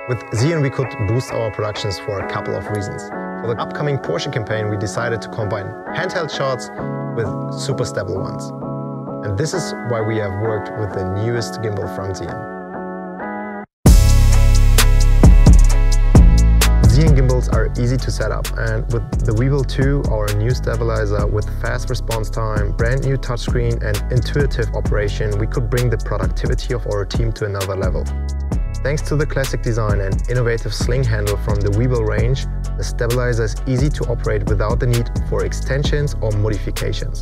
With ZHIYUN, we could boost our productions for a couple of reasons. For the upcoming Porsche campaign, we decided to combine handheld shots with super stable ones. And this is why we have worked with the newest gimbal from ZHIYUN. ZHIYUN gimbals are easy to set up, and with the Weebill 2, our new stabilizer with fast response time, brand new touchscreen and intuitive operation, we could bring the productivity of our team to another level. Thanks to the classic design and innovative sling handle from the Weebill range, the stabilizer is easy to operate without the need for extensions or modifications.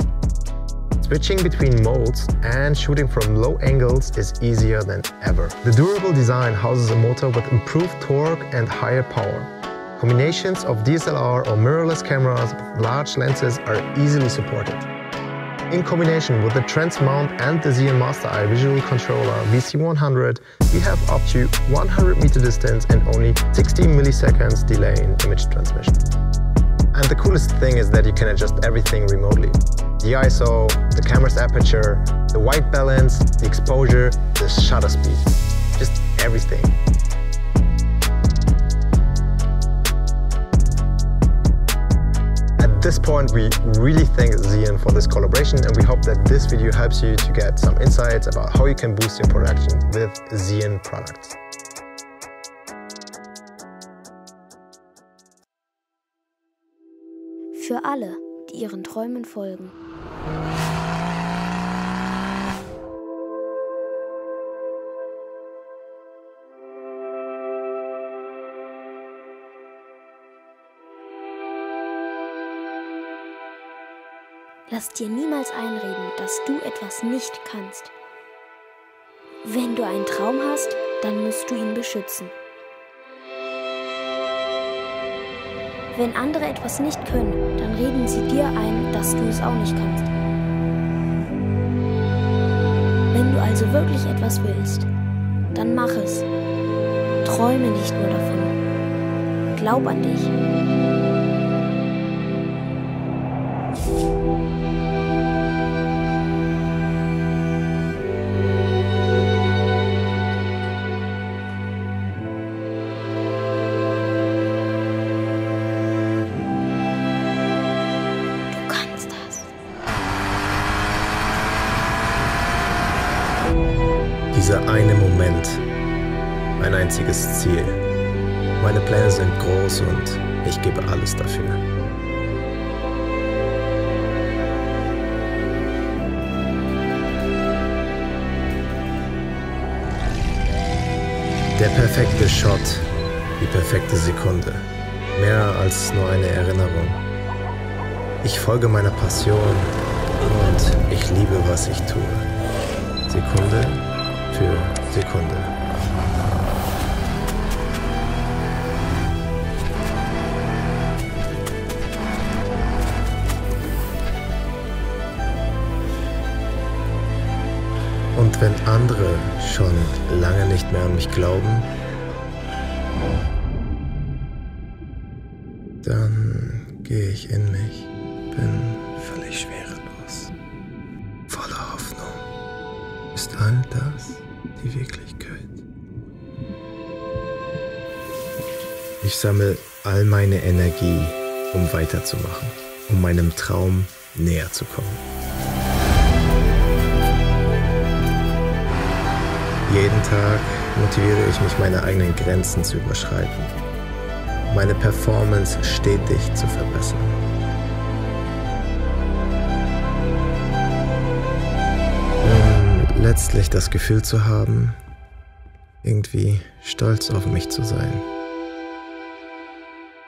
Switching between modes and shooting from low angles is easier than ever. The durable design houses a motor with improved torque and higher power. Combinations of DSLR or mirrorless cameras with large lenses are easily supported. In combination with the Trans mount and the ZHIYUN Master Eye visual controller VC100, we have up to 100 meter distance and only 60 milliseconds delay in image transmission. And the coolest thing is that you can adjust everything remotely. The ISO, the camera's aperture, the white balance, the exposure, the shutter speed. Just everything. At this point, we really thank ZHIYUN for this collaboration, and we hope that this video helps you to get some insights about how you can boost your production with ZHIYUN products. Für alle, die ihren Träumen folgen. Lass dir niemals einreden, dass du etwas nicht kannst. Wenn du einen Traum hast, dann musst du ihn beschützen. Wenn andere etwas nicht können, dann reden sie dir ein, dass du es auch nicht kannst. Wenn du also wirklich etwas willst, dann mach es. Träume nicht nur davon. Glaub an dich. Dieser eine Moment, mein einziges Ziel. Meine Pläne sind groß und ich gebe alles dafür. Der perfekte Shot, die perfekte Sekunde. Mehr als nur eine Erinnerung. Ich folge meiner Passion und ich liebe, was ich tue. Sekunde für Sekunde. Und wenn andere schon lange nicht mehr an mich glauben, dann gehe ich in mich, bin völlig schwerelos, voller Hoffnung. Ist all das die Wirklichkeit? Ich sammle all meine Energie, um weiterzumachen, um meinem Traum näher zu kommen. Jeden Tag motiviere ich mich, meine eigenen Grenzen zu überschreiten, meine Performance stetig zu verbessern. Letztlich das Gefühl zu haben, irgendwie stolz auf mich zu sein.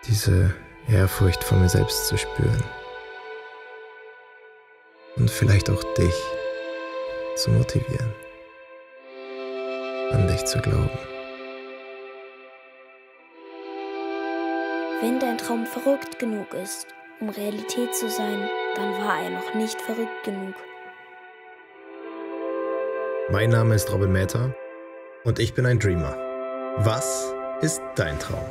Diese Ehrfurcht vor mir selbst zu spüren. Und vielleicht auch dich zu motivieren, an dich zu glauben. Wenn dein Traum verrückt genug ist, um Realität zu sein, dann war er noch nicht verrückt genug. Mein Name ist Robin Mäther und ich bin ein Dreamer. Was ist dein Traum?